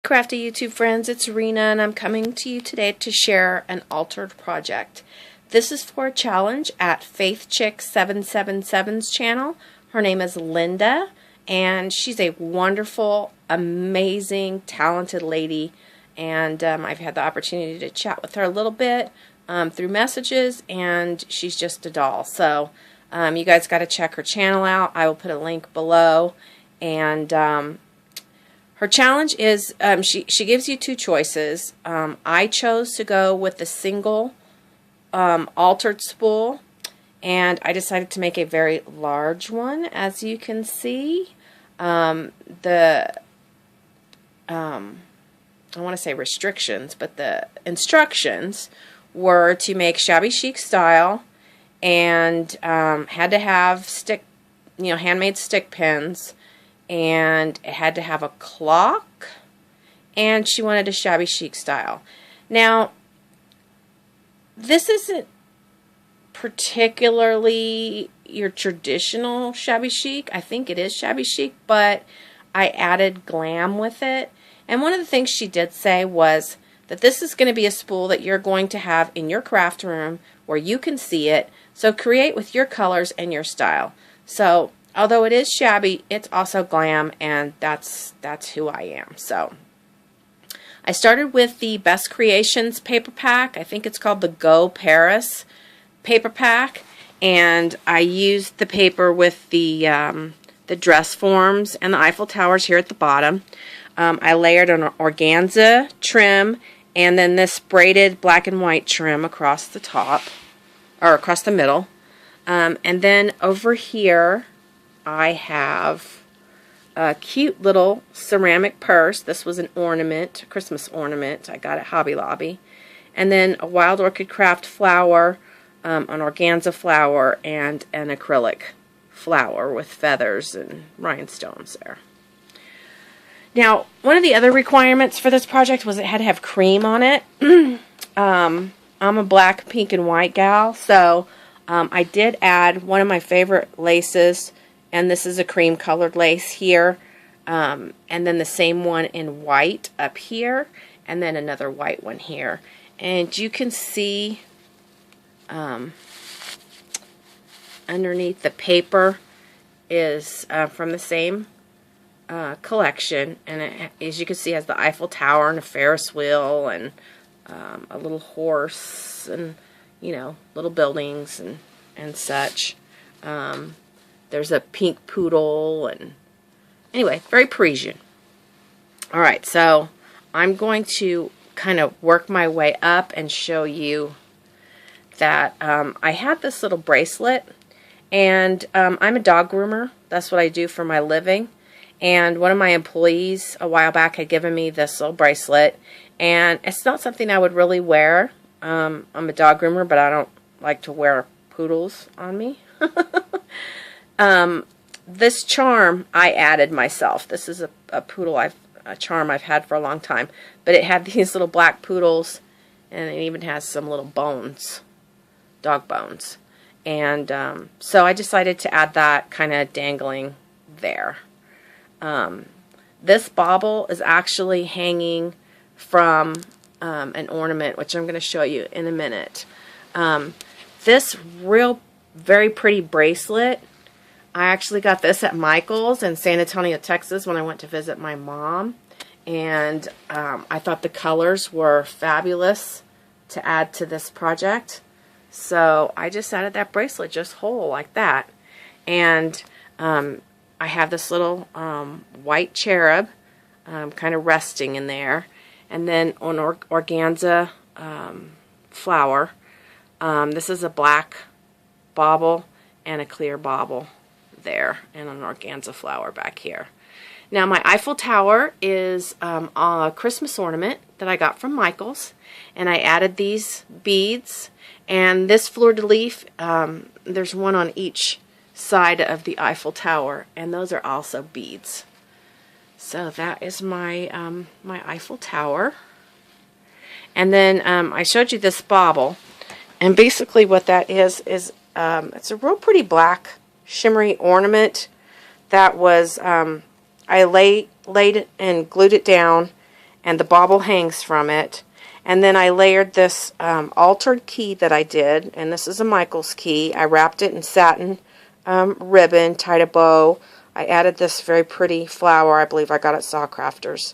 Crafty YouTube friends, it's Rena and I'm coming to you today to share an altered project. This is for a challenge at FaythChick777's channel. Her name is Linda and she's a wonderful, amazing, talented lady, and I've had the opportunity to chat with her a little bit through messages, and she's just a doll. So you guys got to check her channel out. I will put a link below. And her challenge is, she gives you two choices. I chose to go with the single altered spool, and I decided to make a very large one, as you can see. I want to say restrictions, but the instructions were to make shabby chic style, and had to have handmade stick pins, and it had to have a clock, and she wanted a shabby chic style. Now, this isn't particularly your traditional shabby chic. I think it is shabby chic, but I added glam with it. And one of the things she did say was that this is going to be a spool that you're going to have in your craft room where you can see it. So create with your colors and your style. So although it is shabby, it's also glam, and that's who I am. So I started with the Best Creations paper pack. I think it's called the Go Paris paper pack, and I used the paper with the dress forms and the Eiffel Towers here at the bottom. I layered an organza trim and then this braided black and white trim across the top, or across the middle. And then over here I have a cute little ceramic purse. This was an ornament, a Christmas ornament I got at Hobby Lobby. And then a Wild Orchid Craft flower, an organza flower, and an acrylic flower with feathers and rhinestones there. Now, one of the other requirements for this project was it had to have cream on it. I'm a black, pink, and white gal, so I did add one of my favorite laces, and this is a cream colored lace here, and then the same one in white up here, and then another white one here. And you can see underneath the paper is from the same collection, and it, as you can see, has the Eiffel Tower and a Ferris wheel and a little horse and, you know, little buildings and such. There's a pink poodle, and anyway, very Parisian. Alright, so I'm going to kind of work my way up and show you that I had this little bracelet, and I'm a dog groomer. That's what I do for my living. And one of my employees a while back had given me this little bracelet, and it's not something I would really wear. I'm a dog groomer, but I don't like to wear poodles on me. This charm I added myself. This is a poodle a charm I've had for a long time, but it had these little black poodles, and it even has some little bones, dog bones. And so I decided to add that kind of dangling there. This bauble is actually hanging from an ornament, which I'm going to show you in a minute. This very pretty bracelet, I actually got this at Michael's in San Antonio, Texas when I went to visit my mom, and I thought the colors were fabulous to add to this project. So I just added that bracelet just whole like that. And I have this little white cherub kind of resting in there, and then an organza flower. This is a black bauble and a clear bauble there, and an organza flower back here. Now, my Eiffel Tower is a Christmas ornament that I got from Michael's, and I added these beads, and this fleur-de-lis, there's one on each side of the Eiffel Tower, and those are also beads. So that is my my Eiffel Tower. And then I showed you this bauble, and basically what that is it's a real pretty black shimmery ornament that was I laid and glued it down, and the bauble hangs from it. And then I layered this altered key that I did, and this is a Michael's key. I wrapped it in satin ribbon, tied a bow. I added this very pretty flower. I believe I got it at Sawcrafters.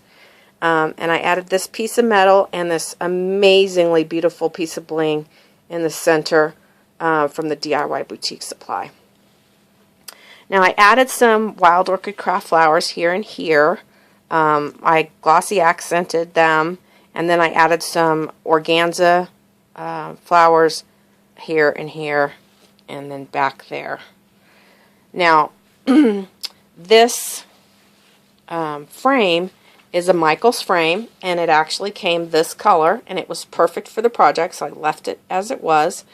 And I added this piece of metal and this amazingly beautiful piece of bling in the center from the DIY Boutique Supply. Now I added some Wild Orchid Craft flowers here and here. I glossy accented them, and then I added some organza flowers here and here, and then back there. Now, this frame is a Michael's frame, and it actually came this color, and it was perfect for the project, so I left it as it was.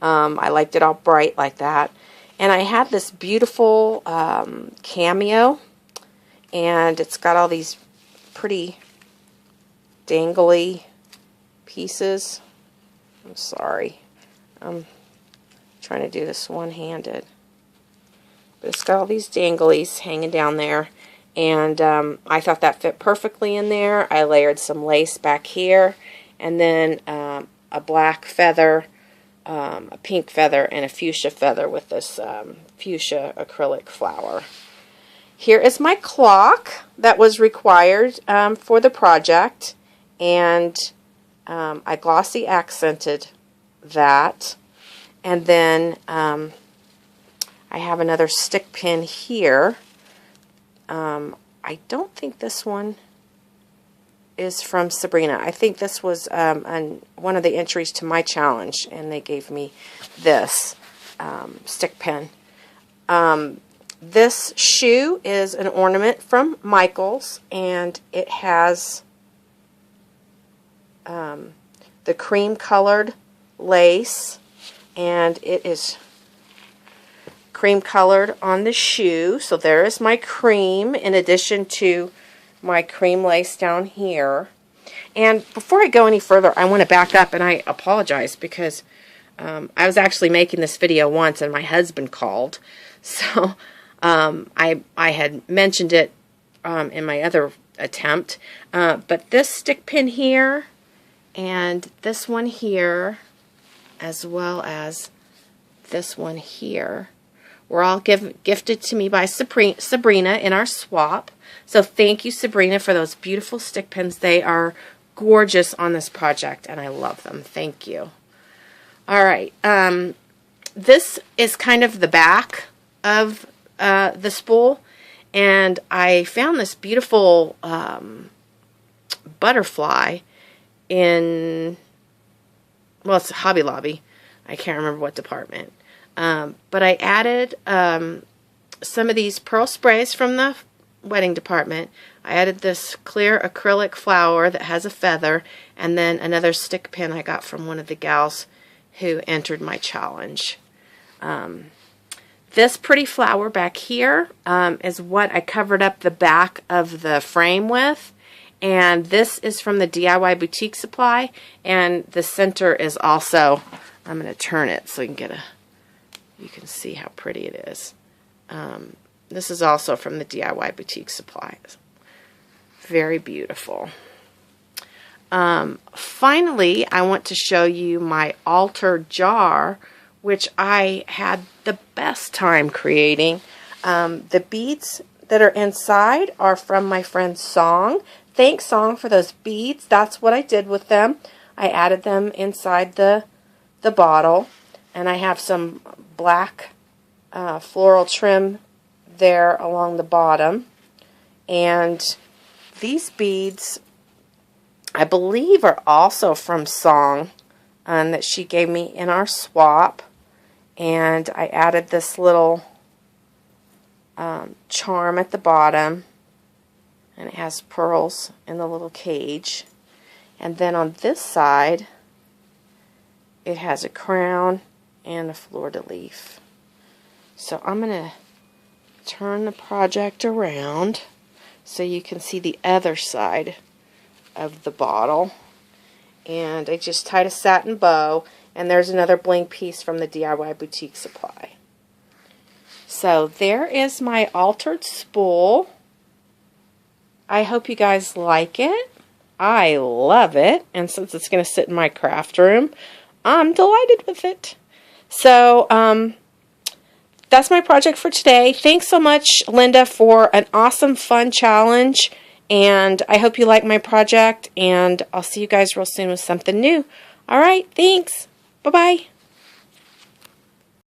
I liked it all bright like that. And I had this beautiful cameo, and it's got all these pretty dangly pieces. I'm sorry. I'm trying to do this one-handed. But it's got all these danglies hanging down there. And I thought that fit perfectly in there. I layered some lace back here. And then a black feather, a pink feather, and a fuchsia feather with this fuchsia acrylic flower. Here is my clock that was required for the project. And I glossy accented that. And then I have another stick pin here. I don't think this one is from Sabrina. I think this was on one of the entries to my challenge, and they gave me this stick pin. This shoe is an ornament from Michael's, and it has the cream colored lace, and it is cream colored on the shoe. So there is my cream in addition to my cream lace down here. And before I go any further, I want to back up, and I apologize because I was actually making this video once and my husband called. So I had mentioned it in my other attempt. But this stick pin here and this one here, as well as this one here, were all gifted to me by Sabrina in our swap. So thank you, Sabrina, for those beautiful stick pins. They are gorgeous on this project, and I love them. Thank you. All right. This is kind of the back of the spool, and I found this beautiful butterfly in, well, it's Hobby Lobby. I can't remember what department. But I added some of these pearl sprays from the wedding department. I added this clear acrylic flower that has a feather, and then another stick pin I got from one of the gals who entered my challenge. This pretty flower back here is what I covered up the back of the frame with. And this is from the DIY Boutique Supply, and the center is also, I'm going to turn it so you can see how pretty it is. This is also from the DIY Boutique Supply. Very beautiful. Finally, I want to show you my altar jar, which I had the best time creating. The beads that are inside are from my friend Song. Thanks, Song, for those beads. That's what I did with them. I added them inside the bottle, and I have some black floral trim there along the bottom. And these beads, I believe, are also from Song, that she gave me in our swap. And I added this little charm at the bottom, and it has pearls in the little cage. And then on this side, it has a crown and a fleur-de-lis. So I'm going to turn the project around so you can see the other side of the bottle. And I just tied a satin bow, and there's another bling piece from the DIY Boutique Supply. So there is my altered spool. I hope you guys like it. I love it. And since it's going to sit in my craft room, I'm delighted with it. So, that's my project for today. Thanks so much, Linda, for an awesome, fun challenge. And I hope you like my project. And I'll see you guys real soon with something new. All right, thanks. Bye-bye.